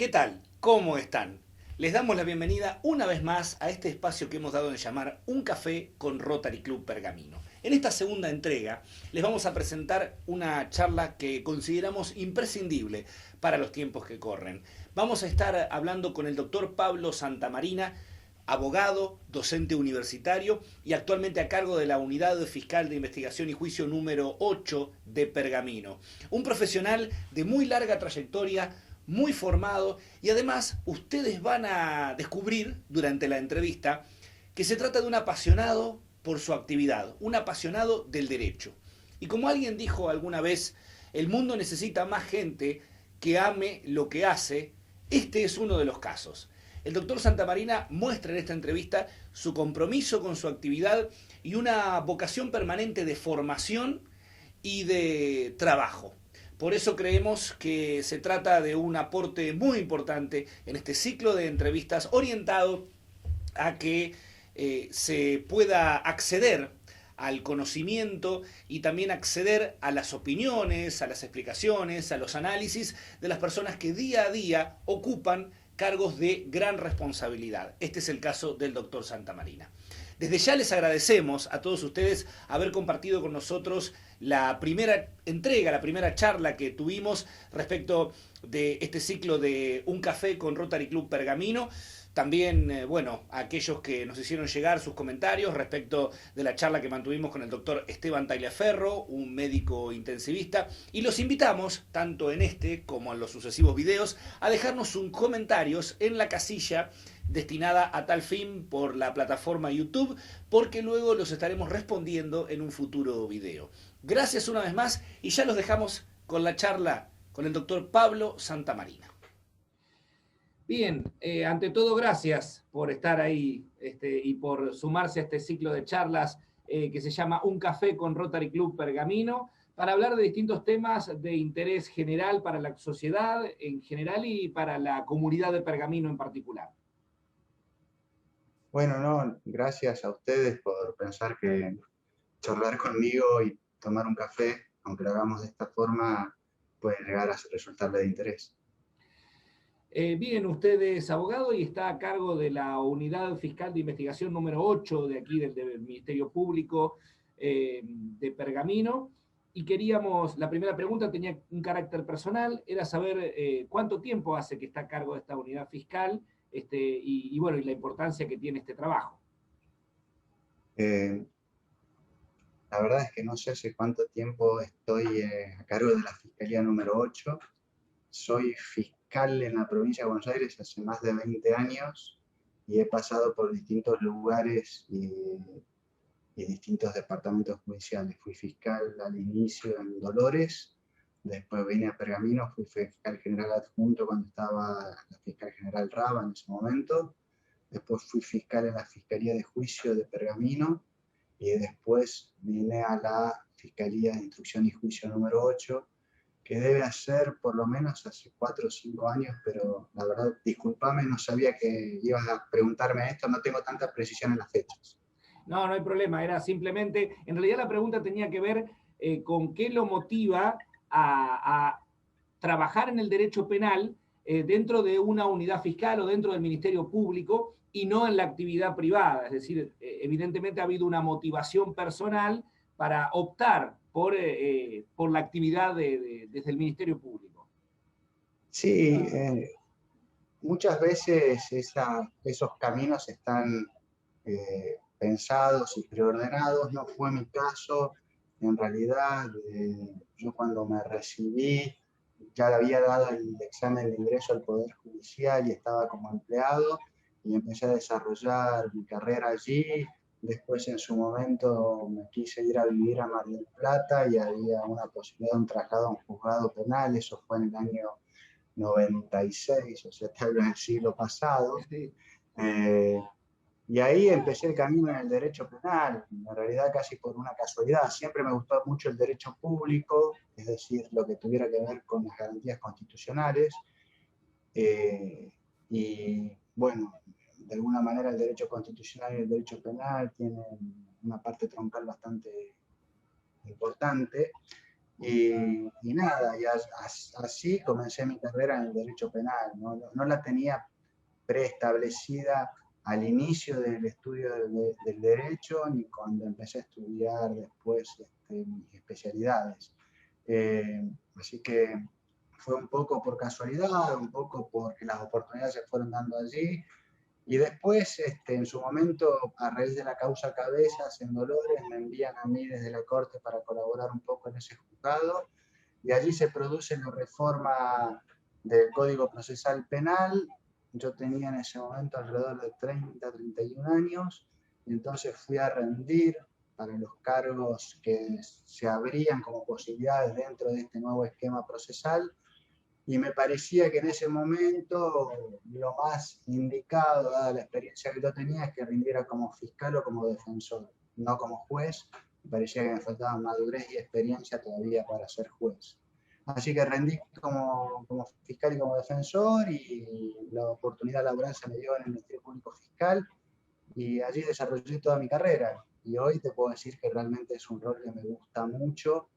¿Qué tal? ¿Cómo están? Les damos la bienvenida una vez más a este espacio que hemos dado en llamar Un Café con Rotary Club Pergamino. En esta segunda entrega les vamos a presentar una charla que consideramos imprescindible para los tiempos que corren. Vamos a estar hablando con el doctor Pablo Santamarina, abogado, docente universitario y actualmente a cargo de la Unidad Fiscal de Investigación y Juicio número 8 de Pergamino. Un profesional de muy larga trayectoria, muy formado, y además ustedes van a descubrir durante la entrevista que se trata de un apasionado por su actividad, un apasionado del derecho. Y como alguien dijo alguna vez, el mundo necesita más gente que ame lo que hace. Este es uno de los casos. El doctor Santamarina muestra en esta entrevista su compromiso con su actividad y una vocación permanente de formación y de trabajo. Por eso creemos que se trata de un aporte muy importante en este ciclo de entrevistas orientado a que se pueda acceder al conocimiento y también acceder a las opiniones, a las explicaciones, a los análisis de las personas que día a día ocupan cargos de gran responsabilidad. Este es el caso del doctor Santamarina. Desde ya les agradecemos a todos ustedes haber compartido con nosotros la primera entrega, la primera charla que tuvimos respecto de este ciclo de Un Café con Rotary Club Pergamino. También, bueno, a aquellos que nos hicieron llegar sus comentarios respecto de la charla que mantuvimos con el doctor Esteban Tagliaferro, un médico intensivista, y los invitamos, tanto en este como en los sucesivos videos, a dejarnos sus comentarios en la casilla destinada a tal fin por la plataforma YouTube, porque luego los estaremos respondiendo en un futuro video. Gracias una vez más y ya los dejamos con la charla con el doctor Pablo Santamarina. Bien, ante todo, gracias por estar ahí y por sumarse a este ciclo de charlas que se llama Un Café con Rotary Club Pergamino, para hablar de distintos temas de interés general para la sociedad en general y para la comunidad de Pergamino en particular. Bueno, no, gracias a ustedes por pensar que charlar conmigo y tomar un café, aunque lo hagamos de esta forma, puede llegar a resultarle de interés. Bien, usted es abogado y está a cargo de la Unidad Fiscal de Investigación número 8 de aquí del Ministerio Público de Pergamino. Y queríamos, la primera pregunta tenía un carácter personal, era saber cuánto tiempo hace que está a cargo de esta unidad fiscal y bueno, y la importancia que tiene este trabajo. Eh, la verdad es que no sé hace cuánto tiempo estoy a cargo de la Fiscalía número 8. Soy fiscal en la provincia de Buenos Aires hace más de 20 años y he pasado por distintos lugares y distintos departamentos judiciales. Fui fiscal al inicio en Dolores, después vine a Pergamino, fui fiscal general adjunto cuando estaba la fiscal general Raba en ese momento, después fui fiscal en la Fiscalía de Juicio de Pergamino y después vine a la Fiscalía de Instrucción y Juicio número 8, que debe hacer por lo menos hace 4 o 5 años, pero la verdad, discúlpame, no sabía que ibas a preguntarme esto, no tengo tanta precisión en las fechas. No, no hay problema, era simplemente, en realidad la pregunta tenía que ver con qué lo motiva a trabajar en el derecho penal dentro de una unidad fiscal o dentro del Ministerio Público y no en la actividad privada. Es decir, evidentemente ha habido una motivación personal para optar por la actividad desde el Ministerio Público. Sí, muchas veces esos caminos están pensados y preordenados. No fue mi caso. En realidad, yo cuando me recibí ya había dado el examen de ingreso al Poder Judicial y estaba como empleado y empecé a desarrollar mi carrera allí. Después, en su momento, me quise ir a vivir a Mar del Plata y había una posibilidad de un traslado a un juzgado penal. Eso fue en el año 96, o sea, te hablo del siglo pasado. Sí. Eh, y ahí empecé el camino en el derecho penal, en realidad casi por una casualidad. Siempre me gustó mucho el derecho público, es decir, lo que tuviera que ver con las garantías constitucionales. Y bueno, de alguna manera el derecho constitucional y el derecho penal tienen una parte troncal bastante importante. Y nada, así comencé mi carrera en el derecho penal. No la tenía preestablecida al inicio del estudio del derecho, ni cuando empecé a estudiar después mis especialidades. Así que fue un poco por casualidad, un poco porque las oportunidades se fueron dando allí. Y después, en su momento, a raíz de la causa Cabezas en Dolores, me envían a mí desde la Corte para colaborar un poco en ese juzgado, y allí se produce la reforma del Código Procesal Penal. Yo tenía en ese momento alrededor de 30, 31 años, y entonces fui a rendir para los cargos que se abrían como posibilidades dentro de este nuevo esquema procesal, y me parecía que en ese momento lo más indicado, dada la experiencia que yo tenía, es que rindiera como fiscal o como defensor, no como juez. Me parecía que me faltaba madurez y experiencia todavía para ser juez. Así que rendí como fiscal y como defensor, y la oportunidad laboral se me dio en el Ministerio Público Fiscal, y allí desarrollé toda mi carrera. Y hoy te puedo decir que realmente es un rol que me gusta mucho,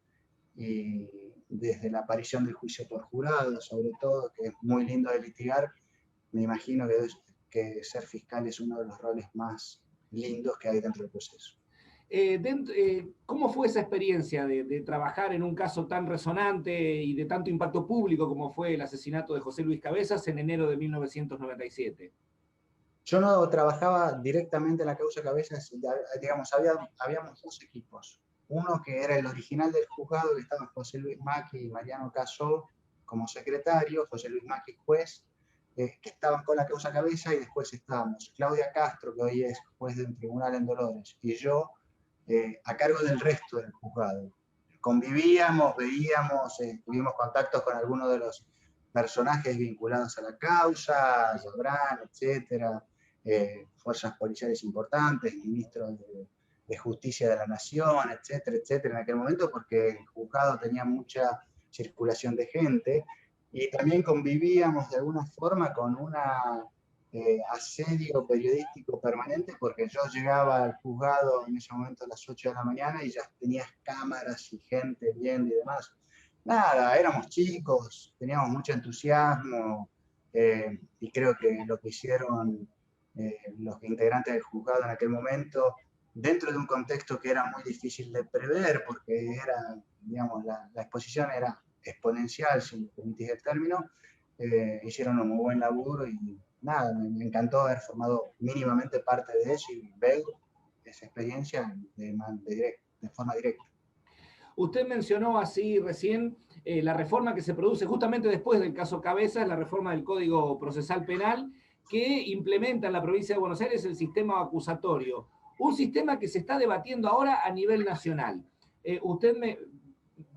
y desde la aparición del juicio por jurado, sobre todo, que es muy lindo de litigar, me imagino que ser fiscal es uno de los roles más lindos que hay dentro del proceso. ¿Cómo fue esa experiencia de trabajar en un caso tan resonante y de tanto impacto público como fue el asesinato de José Luis Cabezas en enero de 1997? Yo no trabajaba directamente en la causa Cabezas, digamos, habíamos dos equipos. Uno que era el original del juzgado, que estaban José Luis Macchi y Mariano Casó como secretario, José Luis Macchi juez, que estaban con la causa Cabeza, y después estábamos Claudia Castro, que hoy es juez del tribunal en Dolores, y yo a cargo del resto del juzgado. Convivíamos, veíamos, tuvimos contactos con algunos de los personajes vinculados a la causa, Llobrán, etcétera, fuerzas policiales importantes, ministros de Justicia de la Nación, etcétera, etcétera, en aquel momento, porque el juzgado tenía mucha circulación de gente, y también convivíamos de alguna forma con una asedio periodístico permanente, porque yo llegaba al juzgado en ese momento a las 8 de la mañana y ya tenías cámaras y gente viendo y demás. Nada, éramos chicos, teníamos mucho entusiasmo, y creo que lo que hicieron los integrantes del juzgado en aquel momento, dentro de un contexto que era muy difícil de prever, porque era, digamos, la exposición era exponencial, si me permitís el término, hicieron un muy buen laburo, y nada, me encantó haber formado mínimamente parte de eso y ver esa experiencia de forma directa. Usted mencionó así recién la reforma que se produce justamente después del caso Cabezas, la reforma del Código Procesal Penal, que implementa en la provincia de Buenos Aires el sistema acusatorio, un sistema que se está debatiendo ahora a nivel nacional. Usted me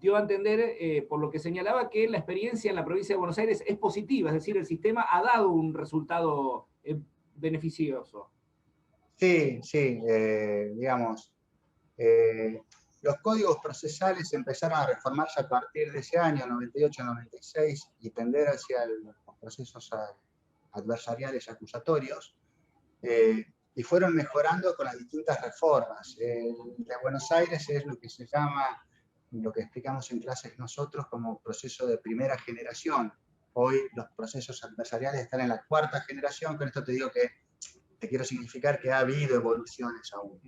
dio a entender, por lo que señalaba, que la experiencia en la provincia de Buenos Aires es positiva, es decir, el sistema ha dado un resultado beneficioso. Sí, sí, digamos, eh, los códigos procesales empezaron a reformarse a partir de ese año, 98-96, y tender hacia los procesos adversariales acusatorios, y fueron mejorando con las distintas reformas. El de Buenos Aires es lo que se llama, lo que explicamos en clases nosotros, como proceso de primera generación. Hoy los procesos adversariales están en la cuarta generación. Con esto te digo que te quiero significar que ha habido evoluciones aún.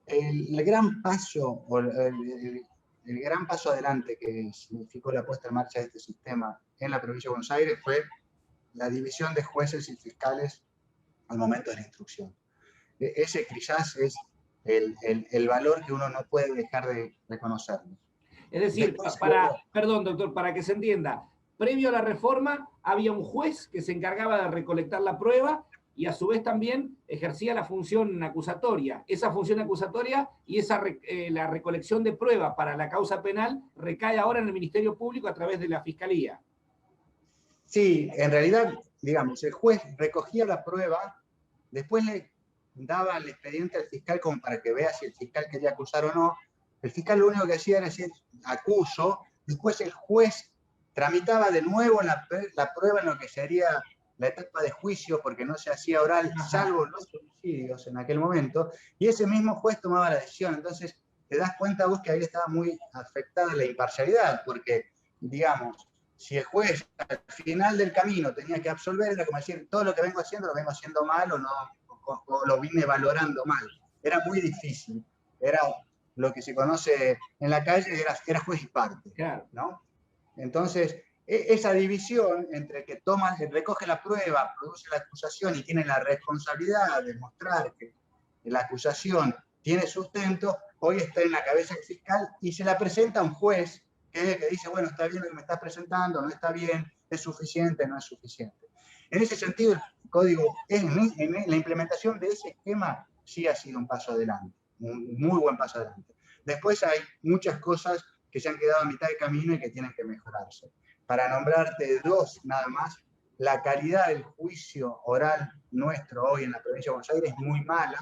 El gran paso, el gran paso adelante que significó la puesta en marcha de este sistema en la provincia de Buenos Aires fue la división de jueces y fiscales al momento de la instrucción. Ese quizás es el valor que uno no puede dejar de reconocerlo. Es decir, perdón, doctor, para que se entienda, previo a la reforma había un juez que se encargaba de recolectar la prueba y a su vez también ejercía la función acusatoria. Esa función acusatoria y la recolección de prueba para la causa penal recae ahora en el Ministerio Público a través de la Fiscalía. Sí, en realidad, digamos, el juez recogía la prueba, después le daba el expediente al fiscal como para que vea si el fiscal quería acusar o no. El fiscal lo único que hacía era decir acuso, después el juez tramitaba de nuevo la prueba en lo que sería la etapa de juicio, porque no se hacía oral, salvo los homicidios en aquel momento, y ese mismo juez tomaba la decisión. Entonces, te das cuenta vos que ahí estaba muy afectada la imparcialidad, porque, digamos, si el juez al final del camino tenía que absolver, era como decir, todo lo que vengo haciendo lo vengo haciendo mal o, no, o lo vine valorando mal. Era muy difícil. Era lo que se conoce en la calle, era juez y parte. Claro. ¿No? Entonces, esa división entre que toma, recoge la prueba, produce la acusación y tiene la responsabilidad de mostrar que la acusación tiene sustento, hoy está en la cabeza del fiscal y se la presenta a un juez que dice, bueno, está bien lo que me estás presentando, no está bien, es suficiente, no es suficiente. En ese sentido, el código, en la implementación de ese esquema, sí ha sido un paso adelante, un muy buen paso adelante. Después hay muchas cosas que se han quedado a mitad de camino y que tienen que mejorarse. Para nombrarte dos nada más, la calidad del juicio oral nuestro hoy en la provincia de Buenos Aires es muy mala,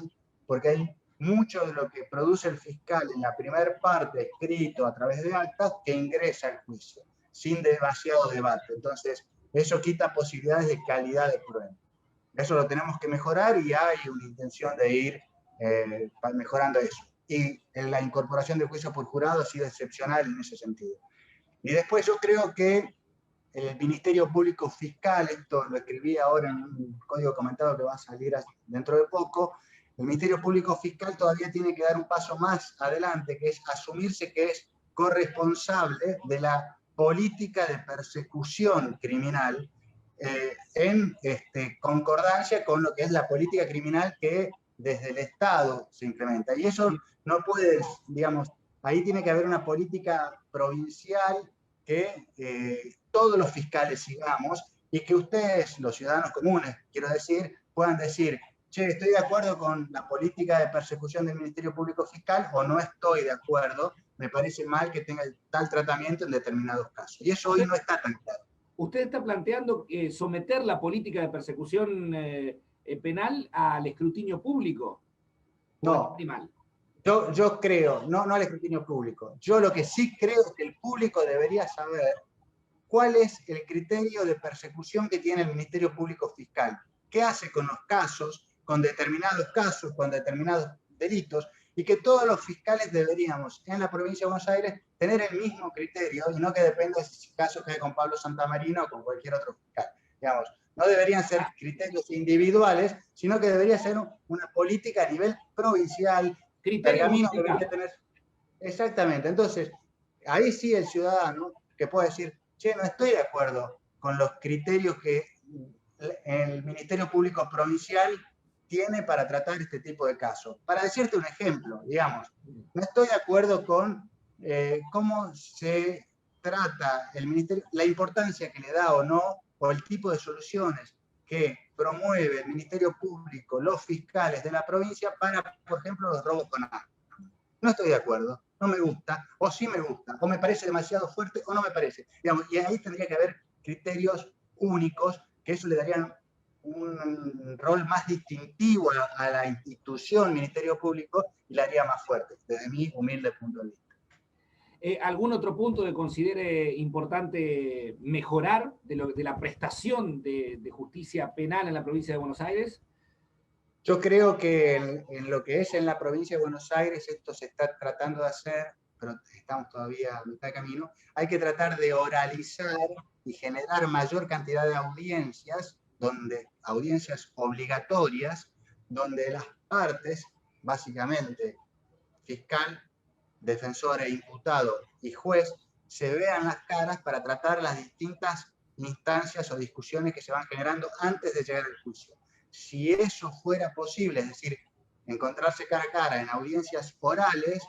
porque hay mucho de lo que produce el fiscal en la primera parte, escrito a través de actas, que ingresa al juicio, sin demasiado debate. Entonces, eso quita posibilidades de calidad de prueba. Eso lo tenemos que mejorar y hay una intención de ir mejorando eso. Y en la incorporación del juicio por jurado ha sido excepcional en ese sentido. Y después yo creo que el Ministerio Público Fiscal, esto lo escribí ahora en un código comentado que va a salir dentro de poco, el Ministerio Público Fiscal todavía tiene que dar un paso más adelante, que es asumirse que es corresponsable de la política de persecución criminal en concordancia con lo que es la política criminal que desde el Estado se implementa. Y eso no puede, digamos, ahí tiene que haber una política provincial que todos los fiscales sigamos y que ustedes, los ciudadanos comunes, quiero decir, puedan decir, che, estoy de acuerdo con la política de persecución del Ministerio Público Fiscal o no estoy de acuerdo, me parece mal que tenga tal tratamiento en determinados casos. Y eso hoy no está tan claro. ¿Usted está planteando someter la política de persecución penal al escrutinio público? No, yo creo, no al escrutinio público, yo lo que sí creo es que el público debería saber cuál es el criterio de persecución que tiene el Ministerio Público Fiscal, qué hace con los casos, con determinados delitos, y que todos los fiscales deberíamos, en la provincia de Buenos Aires, tener el mismo criterio y no que dependa de si el caso cae con Pablo Santamarino o con cualquier otro fiscal. Digamos, no deberían ser criterios individuales, sino que debería ser una política a nivel provincial. Pergamino debería tener... Exactamente. Entonces, ahí sí el ciudadano que puede decir, che, no estoy de acuerdo con los criterios que el Ministerio Público Provincial tiene para tratar este tipo de casos. Para decirte un ejemplo, digamos, no estoy de acuerdo con cómo se trata el Ministerio, la importancia que le da o no, o el tipo de soluciones que promueve el Ministerio Público, los fiscales de la provincia para, por ejemplo, los robos con armas. No estoy de acuerdo, no me gusta, o sí me gusta, o me parece demasiado fuerte, o no me parece. Digamos, y ahí tendría que haber criterios únicos, que eso le darían un rol más distintivo a la institución Ministerio Público y la haría más fuerte, desde mi humilde punto de vista. ¿Algún otro punto que considere importante mejorar de la prestación de justicia penal en la provincia de Buenos Aires? Yo creo que en lo que es en la provincia de Buenos Aires, esto se está tratando de hacer, pero estamos todavía a mitad de camino, hay que tratar de oralizar y generar mayor cantidad de audiencias, audiencias obligatorias, donde las partes, básicamente fiscal, defensor e imputado y juez, se vean las caras para tratar las distintas instancias o discusiones que se van generando antes de llegar al juicio. Si eso fuera posible, es decir, encontrarse cara a cara en audiencias orales,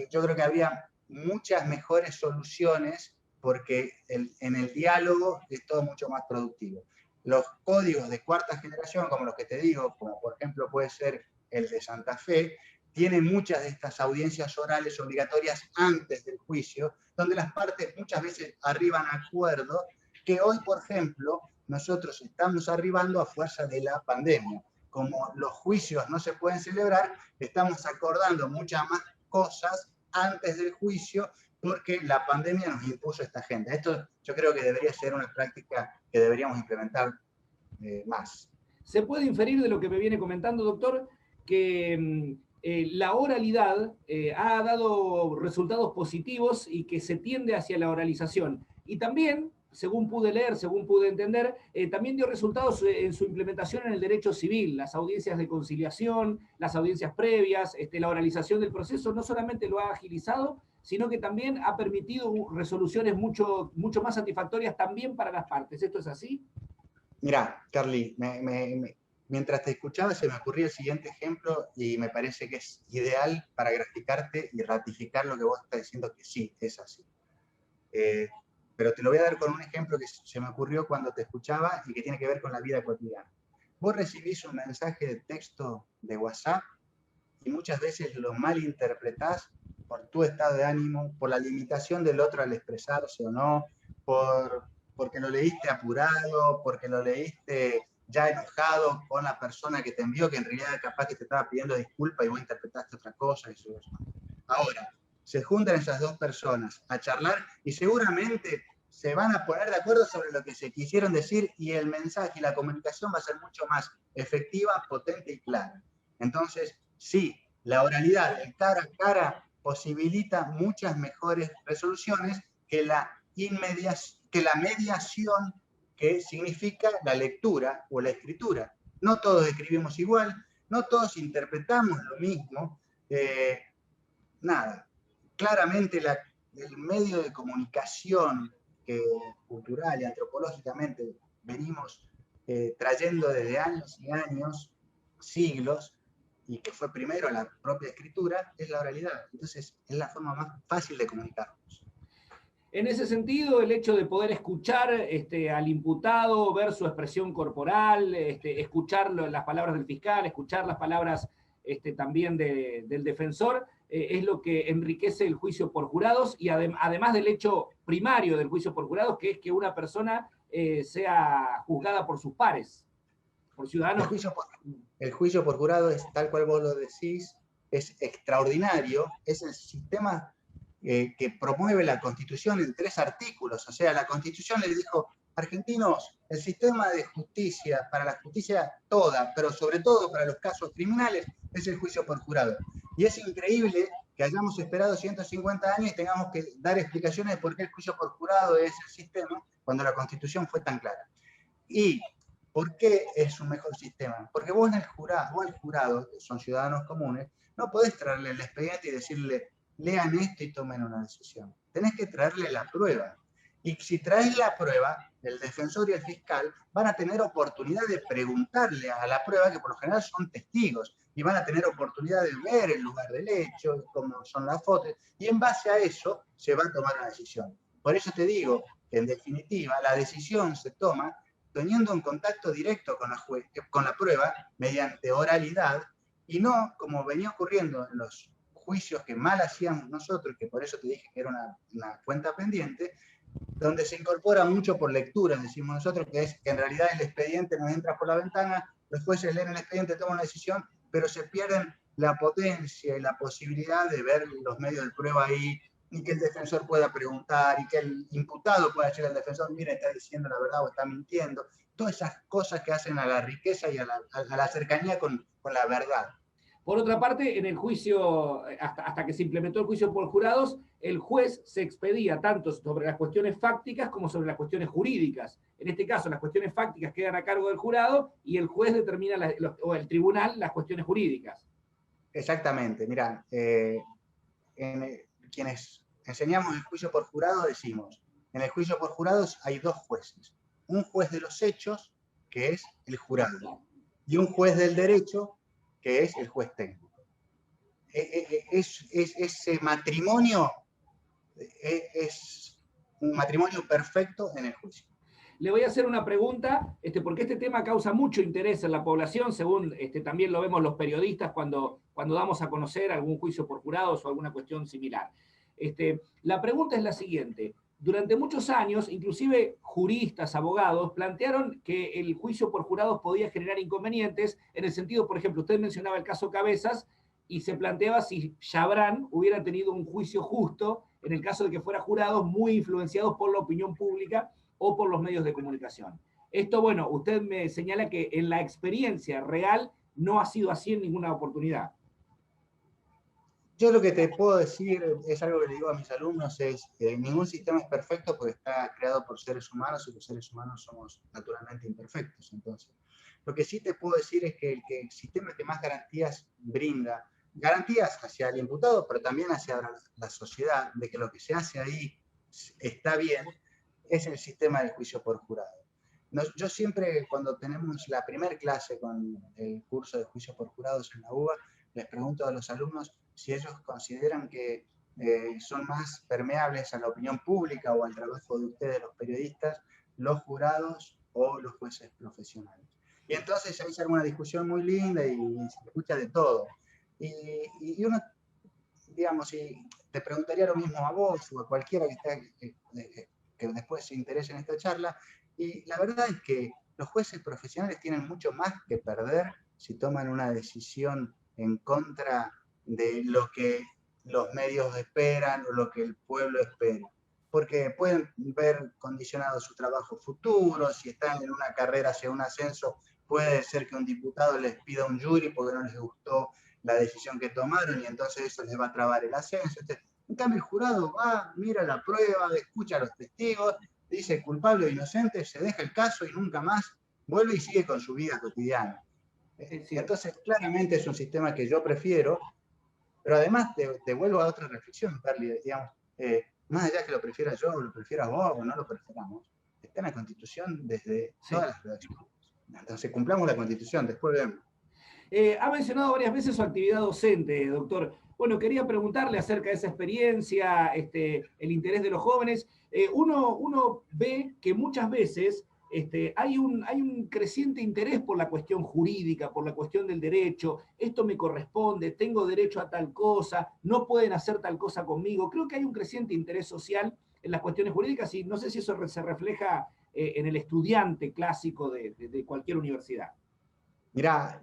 yo creo que habría muchas mejores soluciones porque en el diálogo es todo mucho más productivo. Los códigos de cuarta generación, como los que te digo, como por ejemplo puede ser el de Santa Fe, tienen muchas de estas audiencias orales obligatorias antes del juicio, donde las partes muchas veces arriban a acuerdos que hoy, por ejemplo, nosotros estamos arribando a fuerza de la pandemia. Como los juicios no se pueden celebrar, estamos acordando muchas más cosas antes del juicio porque la pandemia nos impuso esta agenda. Esto yo creo que debería ser una práctica que deberíamos implementar más. ¿Se puede inferir de lo que me viene comentando, doctor, que la oralidad ha dado resultados positivos y que se tiende hacia la oralización. Y también, según pude leer, según pude entender, también dio resultados en su implementación en el derecho civil, las audiencias de conciliación, las audiencias previas, la oralización del proceso, no solamente lo ha agilizado, sino que también ha permitido resoluciones mucho más satisfactorias también para las partes. ¿Esto es así? Mira, Carly, mientras te escuchaba se me ocurría el siguiente ejemplo y me parece que es ideal para graficarte y ratificar lo que vos estás diciendo que sí, es así. Pero te lo voy a dar con un ejemplo que se me ocurrió cuando te escuchaba y que tiene que ver con la vida cotidiana. Vos recibís un mensaje de texto de WhatsApp y muchas veces lo malinterpretás por tu estado de ánimo, por la limitación del otro al expresarse o no, porque lo leíste apurado, porque lo leíste ya enojado con la persona que te envió, que en realidad capaz que te estaba pidiendo disculpas y vos interpretaste otra cosa. Y eso. Ahora, se juntan esas dos personas a charlar y seguramente se van a poner de acuerdo sobre lo que se quisieron decir y el mensaje y la comunicación va a ser mucho más efectiva, potente y clara. Entonces, sí, la oralidad, el cara a cara, posibilita muchas mejores resoluciones que la mediación que significa la lectura o la escritura. No todos escribimos igual, no todos interpretamos lo mismo, nada. Claramente el medio de comunicación que cultural y antropológicamente venimos trayendo desde años y años, siglos, y que fue primero la propia escritura, es la oralidad. Entonces, es la forma más fácil de comunicarnos. En ese sentido, el hecho de poder escuchar al imputado, ver su expresión corporal, escuchar las palabras del fiscal, escuchar las palabras también del defensor, es lo que enriquece el juicio por jurados y además del hecho primario del juicio por jurados, que es que una persona sea juzgada por sus pares, por ciudadanos. El juicio por jurado es tal cual vos lo decís, es extraordinario, es el sistema que promueve la Constitución en 3 artículos. O sea, la Constitución les dijo, argentinos, el sistema de justicia, para la justicia toda, pero sobre todo para los casos criminales, es el juicio por jurado. Y es increíble que hayamos esperado 150 años y tengamos que dar explicaciones de por qué el juicio por jurado es el sistema, cuando la Constitución fue tan clara. Y ¿por qué es un mejor sistema? Porque vos al jurado, que son ciudadanos comunes, no podés traerle el expediente y decirle, lean esto y tomen una decisión. Tenés que traerle la prueba. Y si traes la prueba, el defensor y el fiscal van a tener oportunidad de preguntarle a la prueba, que por lo general son testigos, y van a tener oportunidad de ver el lugar del hecho, cómo son las fotos, y en base a eso se va a tomar una decisión. Por eso te digo que en definitiva la decisión se toma teniendo un contacto directo con la prueba mediante oralidad y no como venía ocurriendo en los juicios que mal hacíamos nosotros, que por eso te dije que era una cuenta pendiente, donde se incorpora mucho por lectura, decimos nosotros, que es que en realidad el expediente nos entra por la ventana, los jueces leen el expediente, toman una decisión, pero se pierden la potencia y la posibilidad de ver los medios de prueba ahí, y que el defensor pueda preguntar, y que el imputado pueda decirle al defensor, mire, está diciendo la verdad o está mintiendo. Todas esas cosas que hacen a la riqueza y a la cercanía con la verdad. Por otra parte, en el juicio, hasta que se implementó el juicio por jurados, el juez se expedía tanto sobre las cuestiones fácticas como sobre las cuestiones jurídicas. En este caso, las cuestiones fácticas quedan a cargo del jurado y el juez determina, o el tribunal, las cuestiones jurídicas. Exactamente. Mira, quienes enseñamos el juicio por jurado decimos, en el juicio por jurados hay 2 jueces. Un juez de los hechos, que es el jurado, y un juez del derecho, que es el juez técnico. Ese matrimonio es un matrimonio perfecto en el juicio. Le voy a hacer una pregunta, porque este tema causa mucho interés en la población, según también lo vemos los periodistas cuando damos a conocer algún juicio por jurados o alguna cuestión similar. La pregunta es la siguiente. Durante muchos años, inclusive juristas, abogados, plantearon que el juicio por jurados podía generar inconvenientes, en el sentido, por ejemplo, usted mencionaba el caso Cabezas, y se planteaba si Chabrán hubiera tenido un juicio justo en el caso de que fuera jurado, muy influenciados por la opinión pública o por los medios de comunicación. Esto, bueno, usted me señala que en la experiencia real no ha sido así en ninguna oportunidad. Yo lo que te puedo decir es algo que le digo a mis alumnos, es que ningún sistema es perfecto porque está creado por seres humanos y los seres humanos somos naturalmente imperfectos. Entonces, lo que sí te puedo decir es que el sistema que más garantías brinda, garantías hacia el imputado, pero también hacia la sociedad, de que lo que se hace ahí está bien, es el sistema de juicio por jurado. Yo siempre, cuando tenemos la primera clase con el curso de juicio por jurados en la UBA, les pregunto a los alumnos si ellos consideran que son más permeables a la opinión pública o al trabajo de ustedes, los periodistas, los jurados o los jueces profesionales. Y entonces ahí se arma una discusión muy linda y se escucha de todo. Y uno, digamos, y te preguntaría lo mismo a vos o a cualquiera que después se interese en esta charla, y la verdad es que los jueces profesionales tienen mucho más que perder si toman una decisión en contra de lo que los medios esperan o lo que el pueblo espera. Porque pueden ver condicionado su trabajo futuro, si están en una carrera hacia un ascenso, puede ser que un diputado les pida un jury porque no les gustó la decisión que tomaron y entonces eso les va a trabar el ascenso. En cambio, el jurado va, mira la prueba, escucha a los testigos, dice culpable o inocente, se deja el caso y nunca más vuelve y sigue con su vida cotidiana. Entonces, claramente es un sistema que yo prefiero, pero además te vuelvo a otra reflexión, Carly, digamos, más allá que lo prefiera yo, o lo prefiera vos, o no lo prefiramos, está en la Constitución desde todas las redacciones. Entonces, cumplamos la Constitución, después vemos. Ha mencionado varias veces su actividad docente, doctor. Bueno, quería preguntarle acerca de esa experiencia, el interés de los jóvenes. Uno ve que muchas veces hay un creciente interés por la cuestión jurídica, por la cuestión del derecho. Esto me corresponde, tengo derecho a tal cosa, no pueden hacer tal cosa conmigo. Creo que hay un creciente interés social en las cuestiones jurídicas y no sé si eso se refleja en el estudiante clásico de cualquier universidad. Mirá,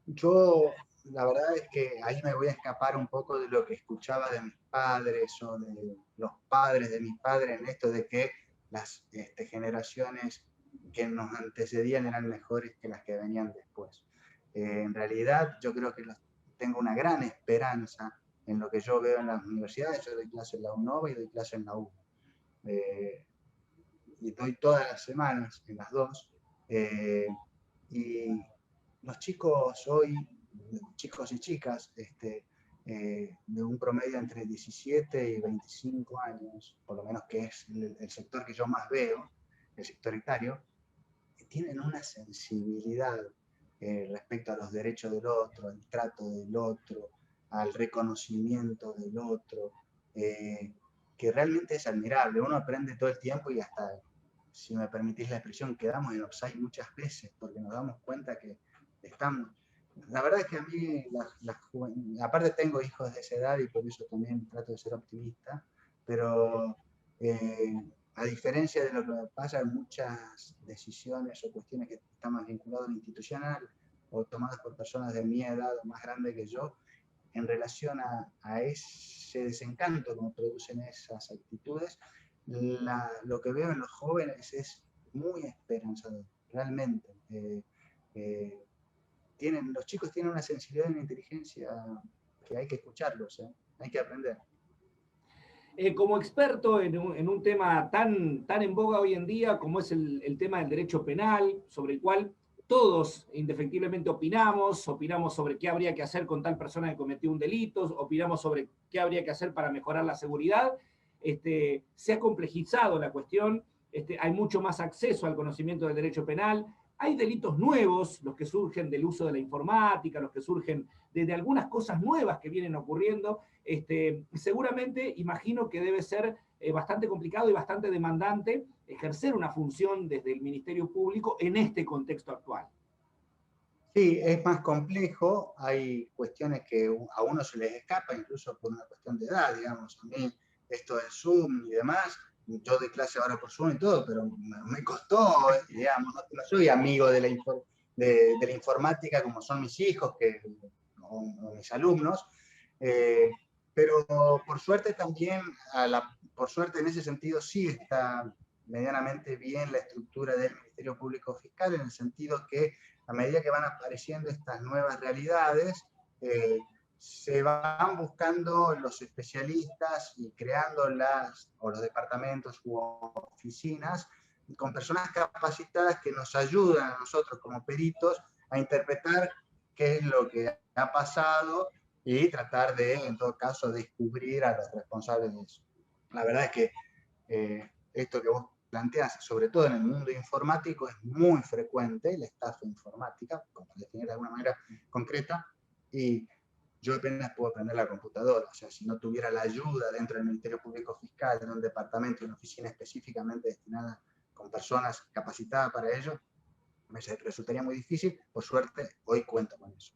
yo la verdad es que ahí me voy a escapar un poco de lo que escuchaba de mis padres o de los padres de mis padres en esto de que las generaciones que nos antecedían eran mejores que las que venían después. En realidad yo creo que tengo una gran esperanza en lo que yo veo en las universidades. Yo doy clase en la UNOVA y doy clase en la U. Y doy todas las semanas en las dos. Y los chicos hoy, chicos y chicas, de un promedio entre 17 y 25 años, por lo menos que es el sector que yo más veo, el sector etario, tienen una sensibilidad respecto a los derechos del otro, al trato del otro, al reconocimiento del otro, que realmente es admirable. Uno aprende todo el tiempo y hasta, si me permitís la expresión, quedamos en offside muchas veces porque nos damos cuenta que estamos... La verdad es que a mí, aparte tengo hijos de esa edad y por eso también trato de ser optimista, pero a diferencia de lo que pasa en muchas decisiones o cuestiones que están más vinculadas a lo institucional o tomadas por personas de mi edad o más grande que yo, en relación a ese desencanto que me producen esas actitudes, lo que veo en los jóvenes es muy esperanzador, realmente. Los chicos tienen una sensibilidad y una inteligencia que hay que escucharlos, hay que aprender. Como experto en un tema tan en boga hoy en día como es el tema del derecho penal, sobre el cual todos indefectiblemente opinamos sobre qué habría que hacer con tal persona que cometió un delito, opinamos sobre qué habría que hacer para mejorar la seguridad. Se ha complejizado la cuestión, hay mucho más acceso al conocimiento del derecho penal, hay delitos nuevos, los que surgen del uso de la informática, los que surgen de algunas cosas nuevas que vienen ocurriendo. Seguramente imagino que debe ser bastante complicado y bastante demandante ejercer una función desde el Ministerio Público en este contexto actual. Sí, es más complejo, hay cuestiones que a uno se les escapa, incluso por una cuestión de edad, digamos. A mí esto del Zoom y demás, yo doy clase ahora por Zoom y todo, pero me costó, digamos, no soy amigo de la informática como son mis hijos o mis alumnos, pero por suerte también, por suerte en ese sentido sí está medianamente bien la estructura del Ministerio Público Fiscal, en el sentido que a medida que van apareciendo estas nuevas realidades, se van buscando los especialistas y creando los departamentos u oficinas con personas capacitadas que nos ayudan a nosotros como peritos a interpretar qué es lo que ha pasado y tratar de, en todo caso, descubrir a los responsables de eso. La verdad es que esto que vos planteas, sobre todo en el mundo informático, es muy frecuente, la estafa informática, como definir de alguna manera concreta, y yo apenas puedo aprender la computadora, o sea, si no tuviera la ayuda dentro del Ministerio Público Fiscal, en un departamento, en una oficina específicamente destinada con personas capacitadas para ello, me resultaría muy difícil. Por suerte, hoy cuento con eso.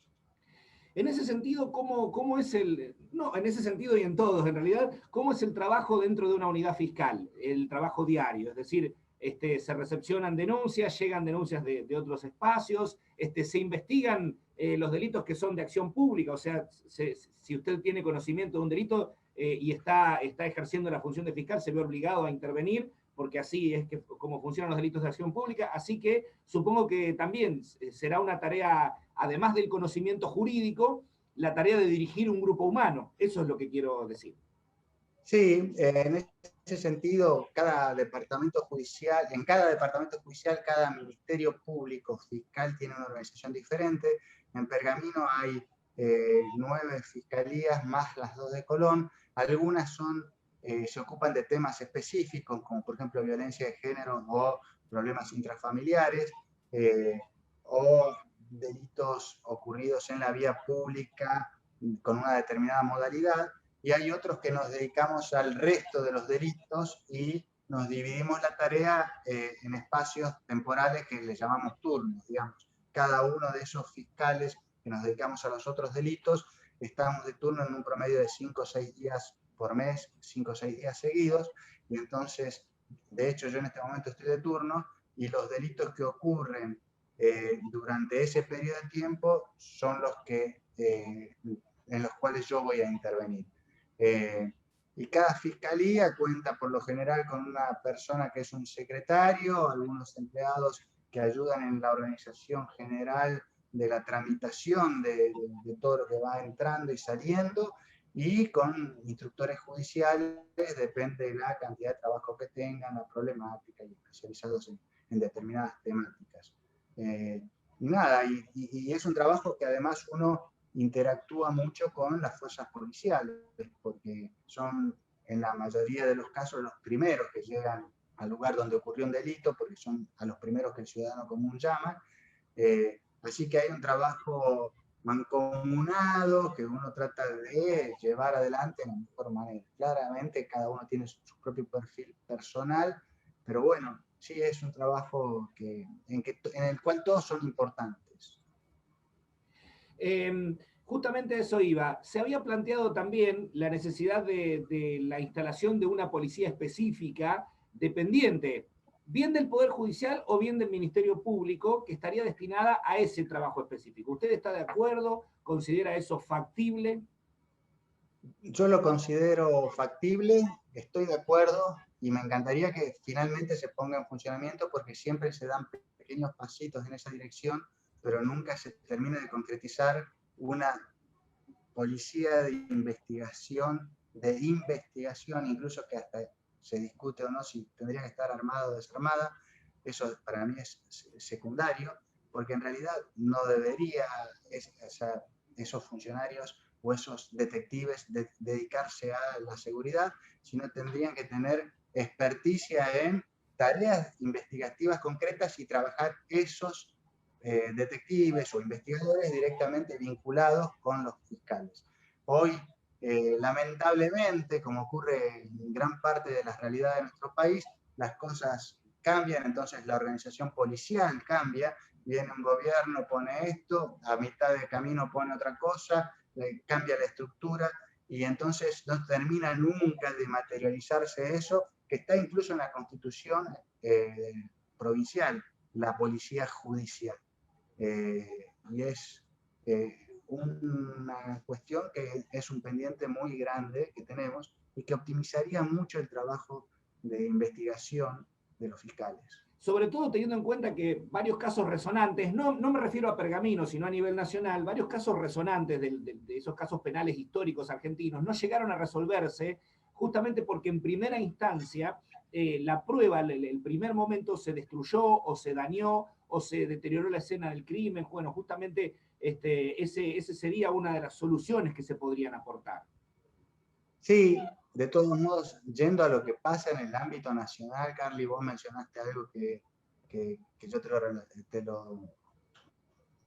En ese sentido, ¿cómo es el, no, en ese sentido y en todos, en realidad, cómo es el trabajo dentro de una unidad fiscal, el trabajo diario? Es decir, se recepcionan denuncias, llegan denuncias de otros espacios, se investigan los delitos que son de acción pública, o sea, si usted tiene conocimiento de un delito y está ejerciendo la función de fiscal, se ve obligado a intervenir, porque así es que, como funcionan los delitos de acción pública, así que supongo que también será una tarea, además del conocimiento jurídico, la tarea de dirigir un grupo humano. Eso es lo que quiero decir. Sí, en ese sentido, cada departamento judicial, en cada departamento judicial, cada ministerio público fiscal tiene una organización diferente. En Pergamino hay 9 fiscalías más las 2 de Colón. Algunas se ocupan de temas específicos, como por ejemplo violencia de género o problemas intrafamiliares, o delitos ocurridos en la vía pública con una determinada modalidad. Y hay otros que nos dedicamos al resto de los delitos y nos dividimos la tarea en espacios temporales que le llamamos turnos, digamos. Cada uno de esos fiscales que nos dedicamos a los otros delitos, estamos de turno en un promedio de 5 o 6 días por mes, 5 o 6 días seguidos, y entonces, de hecho, yo en este momento estoy de turno, y los delitos que ocurren durante ese periodo de tiempo son los que, en los cuales yo voy a intervenir. Y cada fiscalía cuenta por lo general con una persona que es un secretario, algunos empleados que ayudan en la organización general de la tramitación de todo lo que va entrando y saliendo, y con instructores judiciales, depende de la cantidad de trabajo que tengan, la problemática, y especializados en determinadas temáticas. Y nada, y es un trabajo que además uno interactúa mucho con las fuerzas policiales, porque son en la mayoría de los casos los primeros que llegan al lugar donde ocurrió un delito, porque son a los primeros que el ciudadano común llama. Así que hay un trabajo mancomunado que uno trata de llevar adelante de la mejor manera. Claramente cada uno tiene su propio perfil personal, pero bueno, sí es un trabajo en el cual todos son importantes. Justamente eso iba. Se había planteado también la necesidad de la instalación de una policía específica dependiente, bien del Poder Judicial o bien del Ministerio Público, que estaría destinada a ese trabajo específico. ¿Usted está de acuerdo? ¿Considera eso factible? Yo lo considero factible, estoy de acuerdo y me encantaría que finalmente se ponga en funcionamiento, porque siempre se dan pequeños pasitos en esa dirección, pero nunca se termina de concretizar una policía de investigación, incluso que hasta se discute o no si tendría que estar armada o desarmada. Eso para mí es secundario, porque en realidad no debería esos funcionarios o esos detectives dedicarse a la seguridad, sino tendrían que tener experticia en tareas investigativas concretas y trabajar esos detectives o investigadores directamente vinculados con los fiscales. Hoy, lamentablemente, como ocurre en gran parte de las realidades de nuestro país, las cosas cambian, entonces la organización policial cambia, viene un gobierno, pone esto, a mitad de camino pone otra cosa, cambia la estructura, y entonces no termina nunca de materializarse eso, que está incluso en la Constitución provincial, la policía judicial. Y es una cuestión que es un pendiente muy grande que tenemos y que optimizaría mucho el trabajo de investigación de los fiscales. sobre todo teniendo en cuenta que varios casos resonantes, no me refiero a Pergamino, sino a nivel nacional, varios casos resonantes de esos casos penales históricos argentinos no llegaron a resolverse justamente porque en primera instancia la prueba, el primer momento se destruyó o se dañó o se deterioró la escena del crimen. Bueno, justamente ese sería una de las soluciones que se podrían aportar. Sí, de todos modos, yendo a lo que pasa en el ámbito nacional, Carly, vos mencionaste algo que yo te lo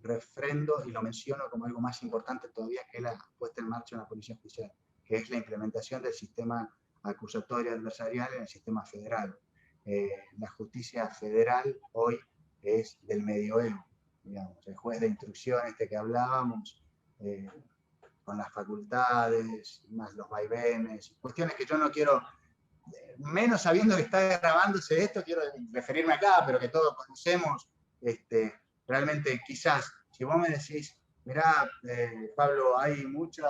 refrendo y lo menciono como algo más importante todavía, que es la puesta en marcha de una policía judicial, que es la implementación del sistema acusatorio adversarial en el sistema federal. La justicia federal hoy es del medioevo, digamos, el juez de instrucción que hablábamos, con las facultades, más los vaivenes, cuestiones que yo no quiero, menos sabiendo que está grabándose esto, quiero referirme acá, pero que todos conocemos. Realmente quizás, si vos me decís, mirá, Pablo, hay mucha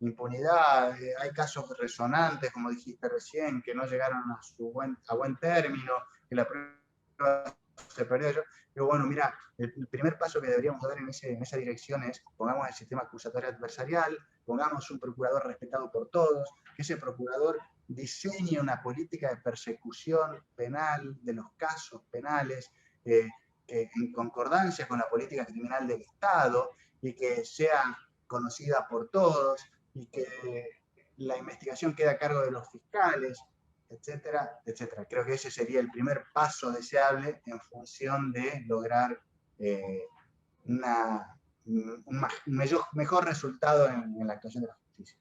impunidad, hay casos resonantes, como dijiste recién, que no llegaron a buen término, que la prueba se perdió. Yo digo, bueno, mira, el primer paso que deberíamos dar en esa dirección es pongamos el sistema acusatorio adversarial, pongamos un procurador respetado por todos, que ese procurador diseñe una política de persecución penal de los casos penales, en concordancia con la política criminal del Estado y que sea conocida por todos y que la investigación quede a cargo de los fiscales, etcétera, etcétera. Creo que ese sería el primer paso deseable en función de lograr un mejor resultado en la actuación de la justicia.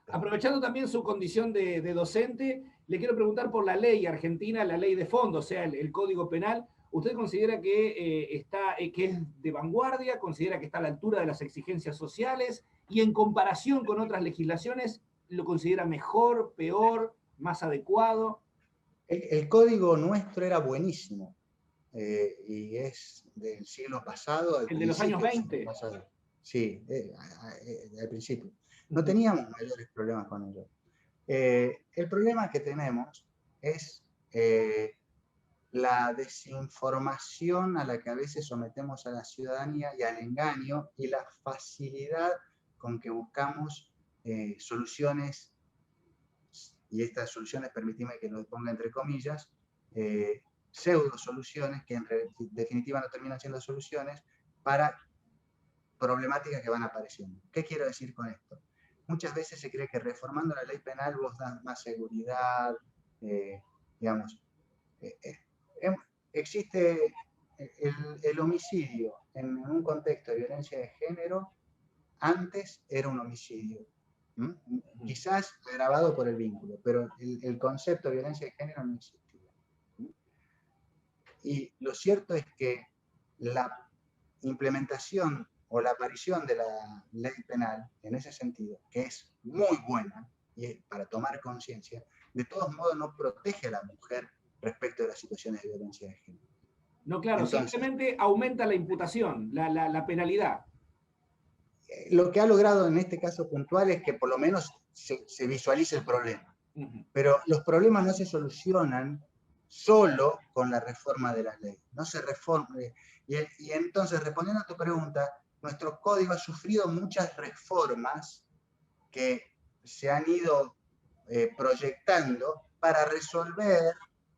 Aprovechando también su condición de docente, le quiero preguntar por la ley argentina, la ley de fondo, o sea, el Código Penal. ¿Usted considera que, que es de vanguardia? ¿Considera que está a la altura de las exigencias sociales? Y en comparación con otras legislaciones, ¿lo considera mejor, peor, más adecuado? El código nuestro era buenísimo, y es del siglo pasado, ¿El de los años 20? Sí, al principio. No teníamos mayores problemas con ello. El problema que tenemos es la desinformación a la que a veces sometemos a la ciudadanía y al engaño y la facilidad con que buscamos soluciones, y estas soluciones, permíteme que lo ponga entre comillas, pseudo soluciones que en definitiva no terminan siendo soluciones para problemáticas que van apareciendo. ¿Qué quiero decir con esto? Muchas veces se cree que reformando la ley penal vos das más seguridad, digamos. Existe el homicidio en un contexto de violencia de género, antes era un homicidio. Quizás agravado por el vínculo, pero el concepto de violencia de género no existía. Y lo cierto es que la implementación o la aparición de la ley penal, en ese sentido, que es muy buena, y para tomar conciencia, de todos modos no protege a la mujer respecto de las situaciones de violencia de género. No, claro, entonces, simplemente aumenta la imputación, la penalidad. Lo que ha logrado en este caso puntual es que por lo menos se visualice el problema. Pero los problemas no se solucionan solo con la reforma de la ley. No se reforma. Y entonces, respondiendo a tu pregunta, nuestro código ha sufrido muchas reformas que se han ido proyectando para resolver,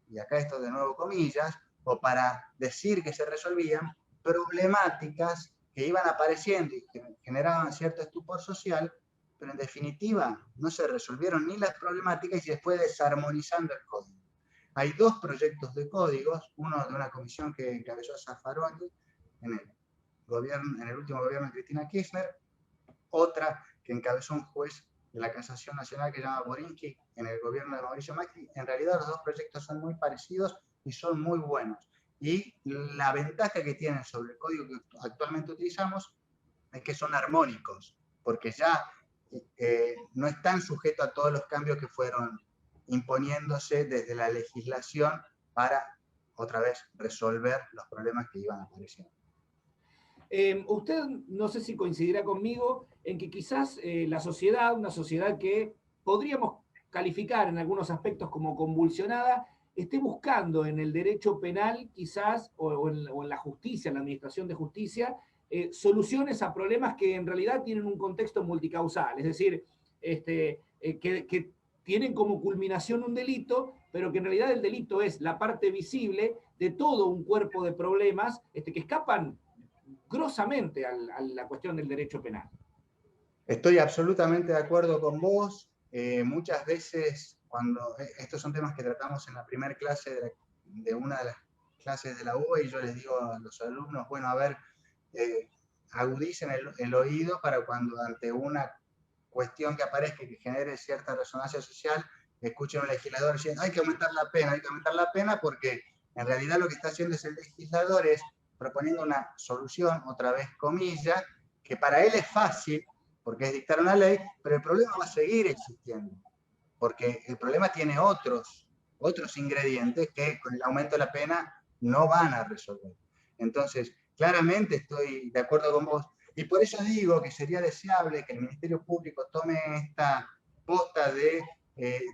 y acá esto de nuevo comillas, o para decir que se resolvían problemáticas que iban apareciendo y que generaban cierto estupor social, pero en definitiva no se resolvieron ni las problemáticas y se fue desarmonizando el código. Hay dos proyectos de códigos, uno de una comisión que encabezó Zaffaroni en el último gobierno de Cristina Kirchner, otra que encabezó un juez de la Casación Nacional que se llama Borinsky en el gobierno de Mauricio Macri. En realidad los dos proyectos son muy parecidos y son muy buenos. Y la ventaja que tienen sobre el código que actualmente utilizamos es que son armónicos, porque ya no están sujetos a todos los cambios que fueron imponiéndose desde la legislación para, otra vez, resolver los problemas que iban apareciendo. Usted no sé si coincidirá conmigo en que quizás la sociedad, una sociedad que podríamos calificar en algunos aspectos como convulsionada, esté buscando en el derecho penal quizás, o en la justicia, en la administración de justicia, soluciones a problemas que en realidad tienen un contexto multicausal, es decir, que tienen como culminación un delito, pero que en realidad el delito es la parte visible de todo un cuerpo de problemas que escapan grosamente a la cuestión del derecho penal. Estoy absolutamente de acuerdo con vos. Muchas veces, estos son temas que tratamos en la primera clase de una de las clases de la UBA, y yo les digo a los alumnos, bueno, a ver, agudicen el oído para cuando ante una cuestión que aparezca y que genere cierta resonancia social, escuchen a un legislador diciendo, hay que aumentar la pena, porque en realidad lo que está haciendo el legislador es proponiendo una solución, otra vez comillas, que para él es fácil, porque es dictar una ley, pero el problema va a seguir existiendo, porque el problema tiene otros ingredientes que con el aumento de la pena no van a resolver. Entonces, claramente estoy de acuerdo con vos, y por eso digo que sería deseable que el Ministerio Público tome esta posta de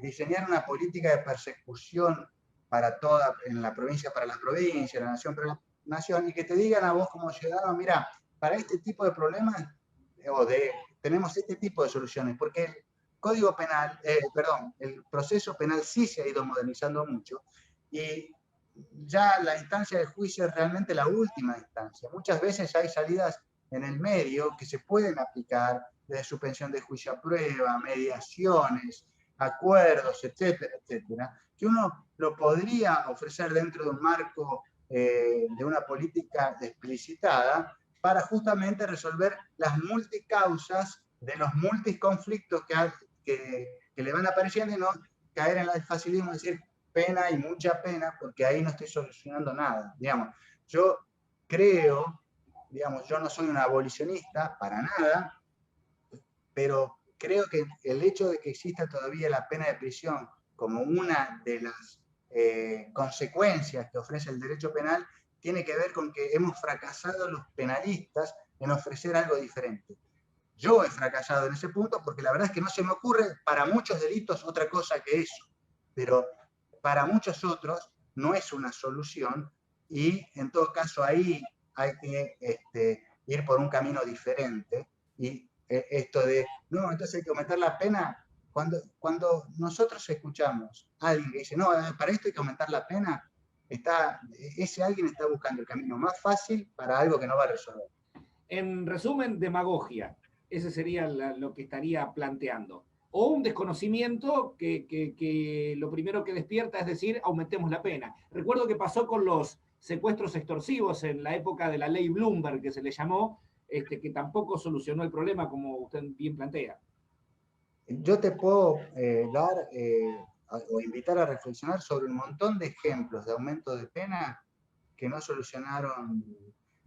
diseñar una política de persecución en la provincia para la provincia, la nación para la nación, y que te digan a vos como ciudadano, mira, para este tipo de problemas, tenemos este tipo de soluciones, porque el Código Penal, el proceso penal sí se ha ido modernizando mucho, y ya la instancia de juicio es realmente la última instancia. Muchas veces hay salidas en el medio que se pueden aplicar, de suspensión de juicio a prueba, mediaciones, acuerdos, etcétera, etcétera, que uno lo podría ofrecer dentro de un marco de una política explicitada para justamente resolver las multicausas de los multiconflictos que le van apareciendo, y no caer en el facilismo de decir pena y mucha pena, porque ahí no estoy solucionando nada. Digamos, yo creo, yo no soy un abolicionista para nada, pero creo que el hecho de que exista todavía la pena de prisión como una de las consecuencias que ofrece el derecho penal tiene que ver con que hemos fracasado los penalistas en ofrecer algo diferente. Yo he fracasado en ese punto porque la verdad es que no se me ocurre para muchos delitos otra cosa que eso, pero para muchos otros no es una solución, y en todo caso ahí hay que ir por un camino diferente. Y esto de, no, entonces hay que aumentar la pena, cuando nosotros escuchamos a alguien que dice, no, para esto hay que aumentar la pena, ese alguien está buscando el camino más fácil para algo que no va a resolver. En resumen, demagogia. Ese sería lo que estaría planteando. O un desconocimiento que lo primero que despierta es decir, aumentemos la pena. Recuerdo que pasó con los secuestros extorsivos en la época de la ley Bloomberg, que se le llamó, que tampoco solucionó el problema, como usted bien plantea. Yo te puedo dar o invitar a reflexionar sobre un montón de ejemplos de aumento de pena que no solucionaron,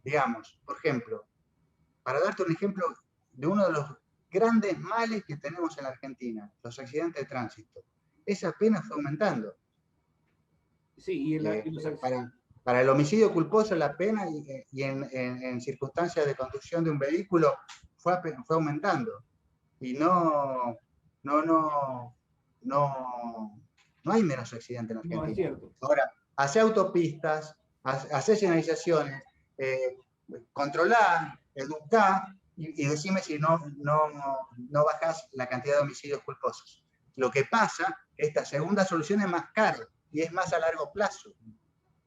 digamos, por ejemplo, para darte un ejemplo de uno de los grandes males que tenemos en la Argentina, los accidentes de tránsito. Esa pena fue aumentando. Sí, Para el homicidio culposo la pena y en circunstancias de conducción de un vehículo fue aumentando. Y no hay menos accidentes en no, es Argentina. cierto. Ahora, hace autopistas, hace señalizaciones, controlar, educar, y decime si no bajas la cantidad de homicidios culposos. Lo que pasa, esta segunda solución es más cara y es más a largo plazo.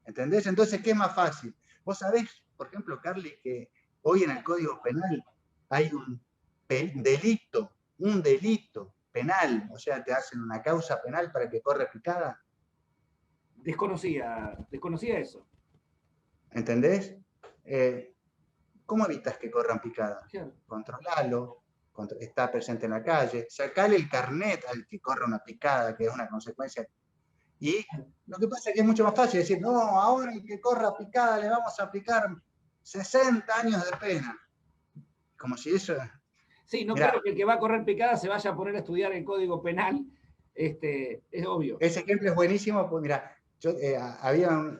¿Entendés? Entonces, ¿qué es más fácil? Vos sabés, por ejemplo, Carly, que hoy en el Código Penal hay un delito penal, o sea, te hacen una causa penal para que corra picada. Desconocía eso. ¿Entendés? ¿Cómo evitas que corran picada? Claro. Controlalo, está presente en la calle, sacale el carnet al que corra una picada, que es una consecuencia. Y lo que pasa es que es mucho más fácil decir, no, ahora el que corra picada le vamos a aplicar 60 años de pena. Como si eso... Sí, no creo que el que va a correr picada se vaya a poner a estudiar el Código Penal, es obvio. Ese ejemplo es buenísimo, pues mira,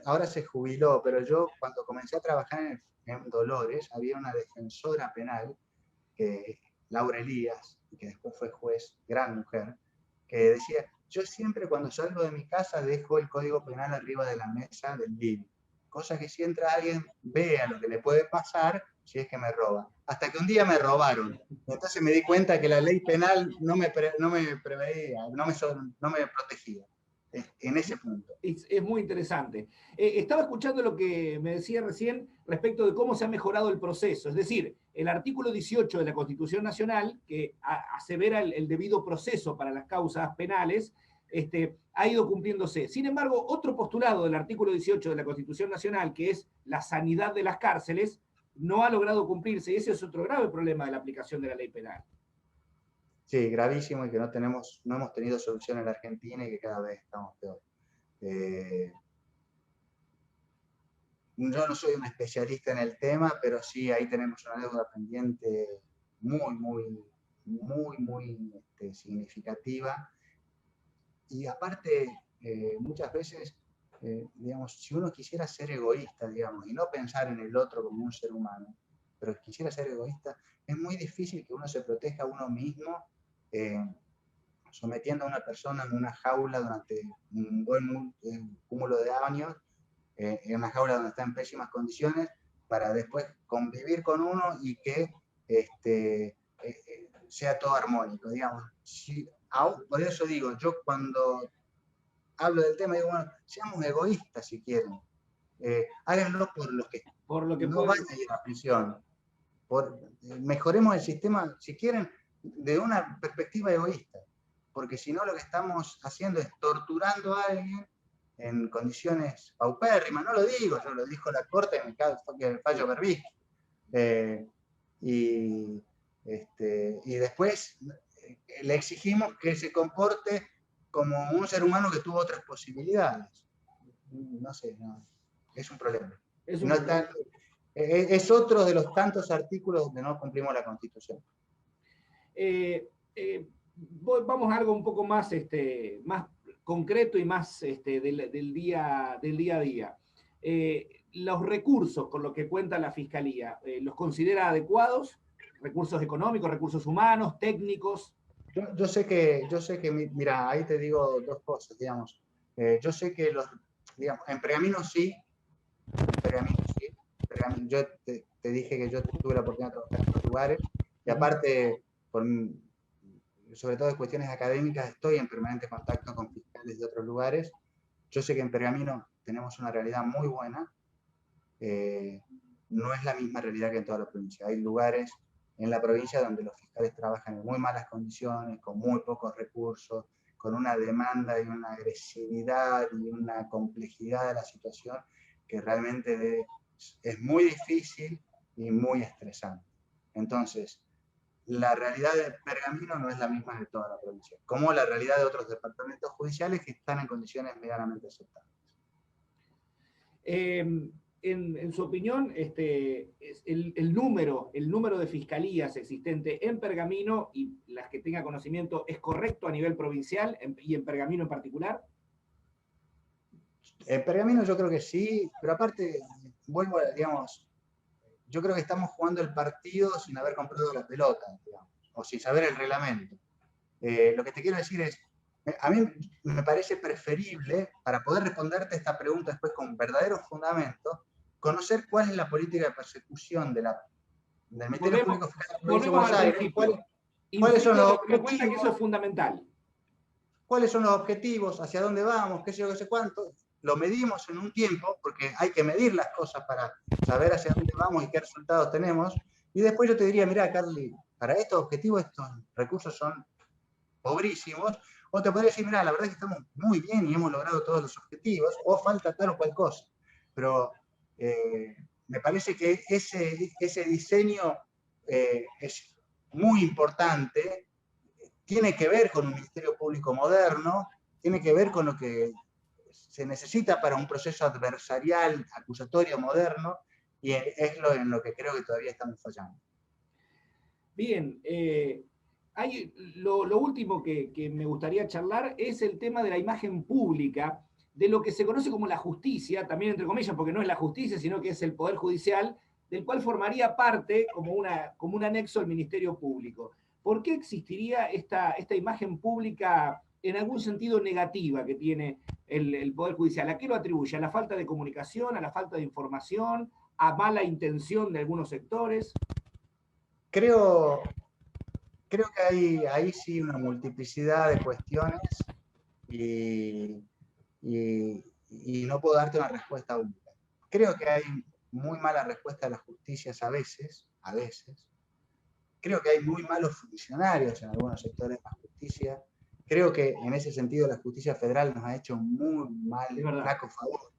ahora se jubiló, pero yo cuando comencé a trabajar en Dolores, había una defensora penal, Laura Elías, que después fue juez, gran mujer, que decía, yo siempre cuando salgo de mi casa dejo el código penal arriba de la mesa del living, cosa que si entra alguien vea lo que le puede pasar si es que me roba. Hasta que un día me robaron. Entonces me di cuenta que la ley penal no me preveía, no me protegía en ese punto. Es muy interesante. Estaba escuchando lo que me decía recién respecto de cómo se ha mejorado el proceso. Es decir, el artículo 18 de la Constitución Nacional, que asevera el debido proceso para las causas penales, ha ido cumpliéndose. Sin embargo, otro postulado del artículo 18 de la Constitución Nacional, que es la sanidad de las cárceles, no ha logrado cumplirse, y ese es otro grave problema de la aplicación de la ley penal. Sí, gravísimo, y que no hemos tenido solución en la Argentina y que cada vez estamos peor. Yo no soy un especialista en el tema, pero sí ahí tenemos una deuda pendiente muy significativa. Y aparte, muchas veces, digamos, si uno quisiera ser egoísta, digamos, y no pensar en el otro como un ser humano, pero quisiera ser egoísta, es muy difícil que uno se proteja a uno mismo sometiendo a una persona en una jaula durante un buen cúmulo de años, en una jaula donde está en pésimas condiciones, para después convivir con uno y que sea todo armónico, digamos. Por eso digo, yo cuando hablo del tema, digo, bueno, seamos egoístas si quieren. Háganlo por lo que no vayan a ir a prisión. Mejoremos el sistema, si quieren, de una perspectiva egoísta. Porque si no, lo que estamos haciendo es torturando a alguien en condiciones paupérrimas. No lo digo, yo lo dijo la Corte en el fallo Berbisky. Y después le exigimos que se comporte como un ser humano que tuvo otras posibilidades. No sé, no, es un problema. Es otro de los tantos artículos donde no cumplimos la Constitución. Vamos a algo un poco más, más concreto y más del día a día. Los recursos con los que cuenta la Fiscalía, ¿los considera adecuados? ¿Recursos económicos, recursos humanos, técnicos? Yo sé que, mira, ahí te digo dos cosas, digamos. Yo sé que digamos, en Pergamino sí. Yo te dije que yo tuve la oportunidad de trabajar en otros lugares, y aparte, sobre todo de cuestiones académicas, estoy en permanente contacto con fiscales de otros lugares. Yo sé que en Pergamino tenemos una realidad muy buena. No es la misma realidad que en toda la provincia. Hay lugares en la provincia donde los fiscales trabajan en muy malas condiciones, con muy pocos recursos, con una demanda y una agresividad y una complejidad de la situación que realmente es muy difícil y muy estresante. Entonces, la realidad de Pergamino no es la misma de toda la provincia, como la realidad de otros departamentos judiciales que están en condiciones medianamente aceptables. En su opinión, el número de fiscalías existente en Pergamino y las que tenga conocimiento, ¿es correcto a nivel provincial y en Pergamino en particular? En Pergamino yo creo que sí, pero aparte, digamos, yo creo que estamos jugando el partido sin haber comprado la pelota, digamos, o sin saber el reglamento. Lo que te quiero decir es, a mí me parece preferible, para poder responderte esta pregunta después con verdaderos fundamentos, conocer cuál es la política de persecución del Ministerio Público Fiscal de la Provincia de Buenos Aires, cuáles son los objetivos, que eso es fundamental. Cuáles son los objetivos, hacia dónde vamos, qué sé yo, qué sé cuánto. Lo medimos en un tiempo, porque hay que medir las cosas para saber hacia dónde vamos y qué resultados tenemos. Y después yo te diría, mira, Carly, para estos objetivos estos recursos son pobrísimos. O te podría decir, mira, la verdad es que estamos muy bien y hemos logrado todos los objetivos, o falta tal o cual cosa. Pero me parece que ese diseño es muy importante, tiene que ver con un Ministerio Público moderno, tiene que ver con lo que se necesita para un proceso adversarial, acusatorio moderno, y es en lo que creo que todavía estamos fallando. Bien, lo último que me gustaría charlar es el tema de la imagen pública, de lo que se conoce como la justicia, también entre comillas, porque no es la justicia, sino que es el Poder Judicial, del cual formaría parte como un anexo al Ministerio Público. ¿Por qué existiría esta imagen pública en algún sentido negativa que tiene el Poder Judicial? ¿A qué lo atribuye? ¿A la falta de comunicación, a la falta de información, a mala intención de algunos sectores? Creo que hay ahí sí una multiplicidad de cuestiones y, y no puedo darte una respuesta única. Creo que hay muy mala respuesta de las justicias a veces. Creo que hay muy malos funcionarios en algunos sectores de la justicia. Creo que en ese sentido la justicia federal nos ha hecho muy mal, flaco favor,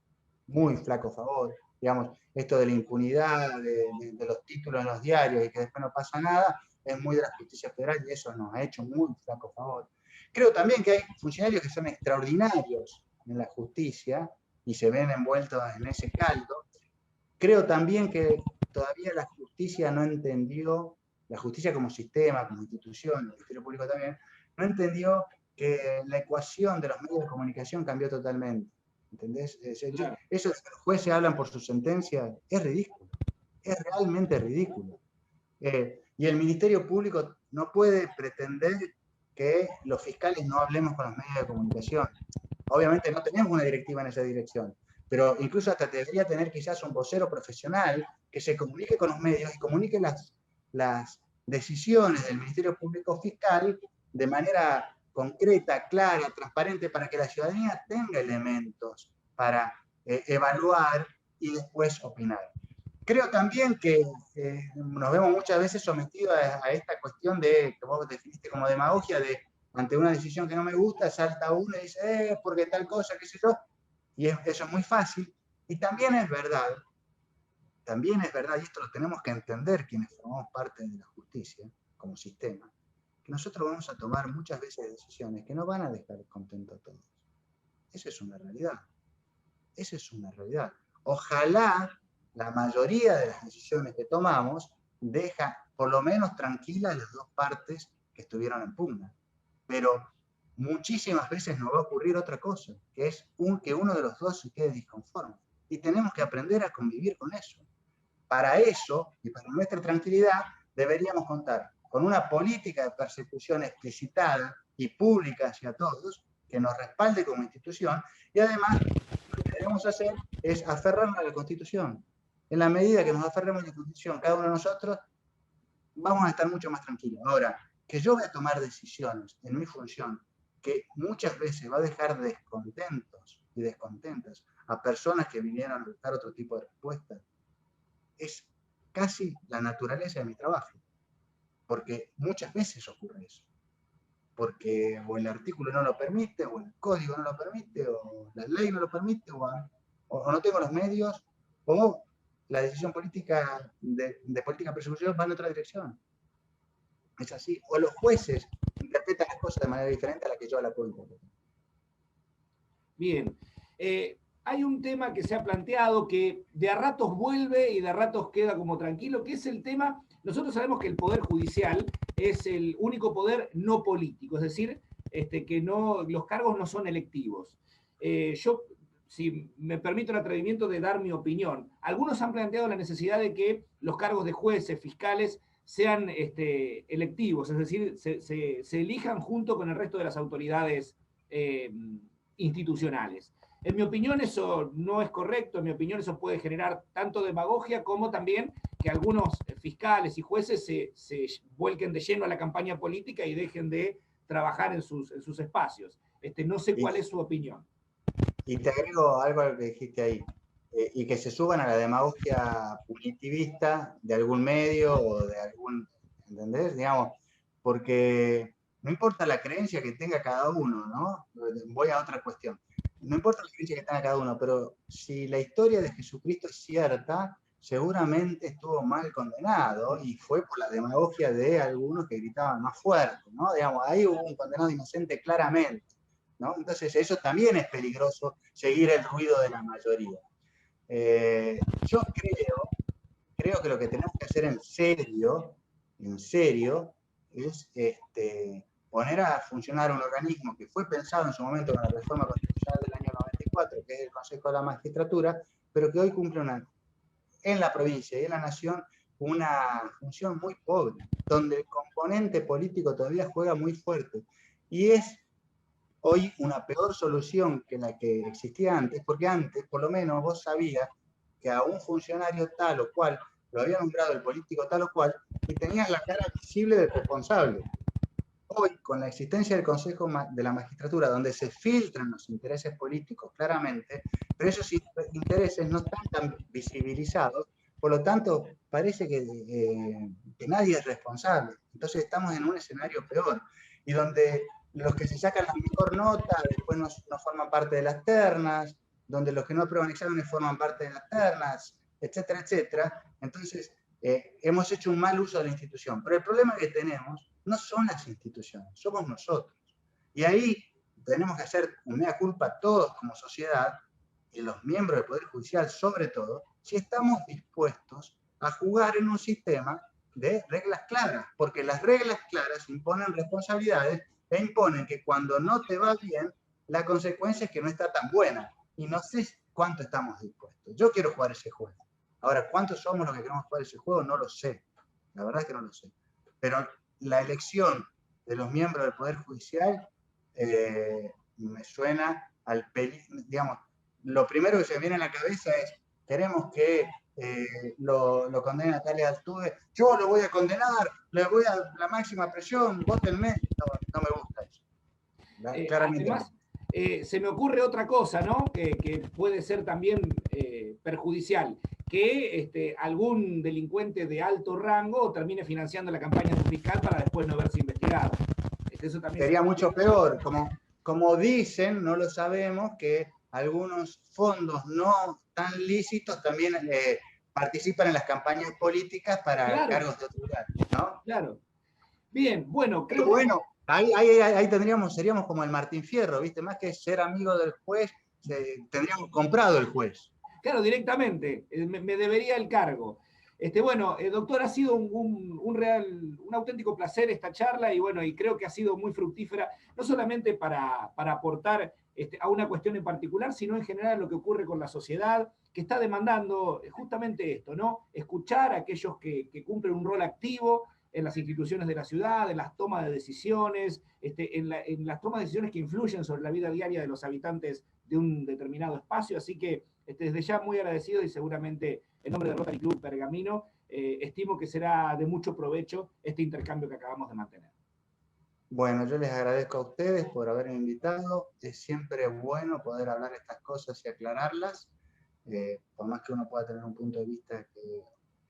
muy flaco favor. Digamos, esto de la impunidad, de los títulos en los diarios y que después no pasa nada, es muy de la justicia federal y eso nos ha hecho muy flaco favor. Creo también que hay funcionarios que son extraordinarios en la justicia y se ven envueltos en ese caldo. Creo también que todavía la justicia no entendió, la justicia como sistema, como institución, el Ministerio Público también, no entendió que la ecuación de los medios de comunicación cambió totalmente. ¿Entendés? Claro. Eso de que los jueces hablan por su sentencia es ridículo, es realmente ridículo. Y el Ministerio Público no puede pretender que los fiscales no hablemos con los medios de comunicación. Obviamente no tenemos una directiva en esa dirección, pero incluso hasta debería tener quizás un vocero profesional que se comunique con los medios y comunique las decisiones del Ministerio Público Fiscal de manera concreta, clara, transparente, para que la ciudadanía tenga elementos para evaluar y después opinar. Creo también que nos vemos muchas veces sometidos a esta cuestión de, que vos definiste como demagogia, de ante una decisión que no me gusta, salta uno y dice, porque tal cosa, qué sé yo, y eso es muy fácil. Y también es verdad, y esto lo tenemos que entender quienes formamos parte de la justicia como sistema, que nosotros vamos a tomar muchas veces decisiones que no van a dejar contentos a todos. Esa es una realidad. Ojalá la mayoría de las decisiones que tomamos deja por lo menos tranquilas las dos partes que estuvieron en pugna. Pero muchísimas veces nos va a ocurrir otra cosa, que es que uno de los dos se quede disconforme. Y tenemos que aprender a convivir con eso. Para eso, y para nuestra tranquilidad, deberíamos contar con una política de persecución explicitada y pública hacia todos, que nos respalde como institución, y además lo que debemos hacer es aferrarnos a la Constitución. En la medida que nos aferremos a la Constitución, cada uno de nosotros, vamos a estar mucho más tranquilos. Ahora, que yo voy a tomar decisiones en mi función que muchas veces va a dejar descontentos y descontentas a personas que vinieron a buscar otro tipo de respuestas, es casi la naturaleza de mi trabajo, porque muchas veces ocurre eso, porque o el artículo no lo permite, o el código no lo permite, o la ley no lo permite, o no tengo los medios, o la decisión política de política persecución va en otra dirección. Es así. O los jueces interpretan las cosas de manera diferente a la que yo la puedo interpretar. Bien. Hay un tema que se ha planteado que de a ratos vuelve y de a ratos queda como tranquilo, que es el tema, nosotros sabemos que el Poder Judicial es el único poder no político, es decir, que no, los cargos no son electivos. Yo, si me permito el atrevimiento de dar mi opinión, algunos han planteado la necesidad de que los cargos de jueces, fiscales, sean electivos, es decir, se elijan junto con el resto de las autoridades institucionales. En mi opinión eso no es correcto, en mi opinión eso puede generar tanto demagogia como también que algunos fiscales y jueces se vuelquen de lleno a la campaña política y dejen de trabajar en sus espacios. No sé cuál es su opinión. Y te agrego algo a lo que dijiste ahí, y que se suban a la demagogia punitivista de algún medio o de algún, ¿entendés? Digamos, porque no importa la creencia que tenga cada uno, ¿no? Voy a otra cuestión. No importa la creencia que tenga cada uno, pero si la historia de Jesucristo es cierta, seguramente estuvo mal condenado y fue por la demagogia de algunos que gritaban más fuerte, ¿no? Digamos, ahí hubo un condenado inocente claramente, ¿no? Entonces eso también es peligroso, seguir el ruido de la mayoría. Yo creo que lo que tenemos que hacer en serio, es poner a funcionar un organismo que fue pensado en su momento con la reforma constitucional del año 94, que es el Consejo de la Magistratura, pero que hoy cumple en la provincia y en la nación una función muy pobre, donde el componente político todavía juega muy fuerte. Y es hoy una peor solución que la que existía antes, porque antes por lo menos vos sabías que a un funcionario tal o cual lo había nombrado el político tal o cual y tenías la cara visible del responsable. Hoy, con la existencia del Consejo de la Magistratura, donde se filtran los intereses políticos claramente, pero esos intereses no están tan visibilizados, por lo tanto, parece que nadie es responsable. Entonces estamos en un escenario peor, y donde los que se sacan la mejor nota después no forman parte de las ternas, donde los que no aprueban exámenes forman parte de las ternas, etcétera, etcétera. Entonces, hemos hecho un mal uso de la institución. Pero el problema que tenemos no son las instituciones, somos nosotros. Y ahí tenemos que hacer un mea culpa todos como sociedad, y los miembros del Poder Judicial sobre todo, si estamos dispuestos a jugar en un sistema de reglas claras, porque las reglas claras imponen responsabilidades e imponen que cuando no te va bien, la consecuencia es que no está tan buena. Y no sé cuánto estamos dispuestos. Yo quiero jugar ese juego. Ahora, ¿cuántos somos los que queremos jugar ese juego? No lo sé. La verdad es que no lo sé. Pero la elección de los miembros del Poder Judicial me suena al digamos, lo primero que se me viene a la cabeza es, queremos que lo condenen a Talia Altuve, yo lo voy a condenar, le voy a la máxima presión, votenme, no me gusta eso. Claramente Además, no. se me ocurre otra cosa, ¿no? Que puede ser también perjudicial, que algún delincuente de alto rango termine financiando la campaña de un fiscal para después no verse investigado. Eso también Sería mucho peor, como dicen, no lo sabemos, que algunos fondos no tan lícitos también participan en las campañas políticas para Claro, cargos de autoridad, ¿no? claro. Bien, bueno, Pero creo que bueno, ahí seríamos como el Martín Fierro, ¿viste? Más que ser amigo del juez, tendríamos comprado el juez. claro, directamente, me debería el cargo. Bueno, doctor, ha sido un auténtico placer esta charla y bueno, y creo que ha sido muy fructífera, no solamente para aportar a una cuestión en particular, sino en general a lo que ocurre con la sociedad, que está demandando justamente esto, ¿no? Escuchar a aquellos que cumplen un rol activo en las instituciones de la ciudad, en las tomas de decisiones, en las tomas de decisiones que influyen sobre la vida diaria de los habitantes de un determinado espacio. Así que desde ya muy agradecido y seguramente en nombre de Rotary Club Pergamino estimo que será de mucho provecho este intercambio que acabamos de mantener. Bueno, yo les agradezco a ustedes por haberme invitado. Es siempre bueno poder hablar estas cosas y aclararlas, por más que uno pueda tener un punto de vista que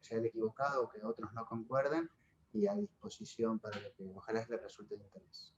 sea el equivocado o que otros no concuerden, y a disposición para lo que ojalá les resulte de interés.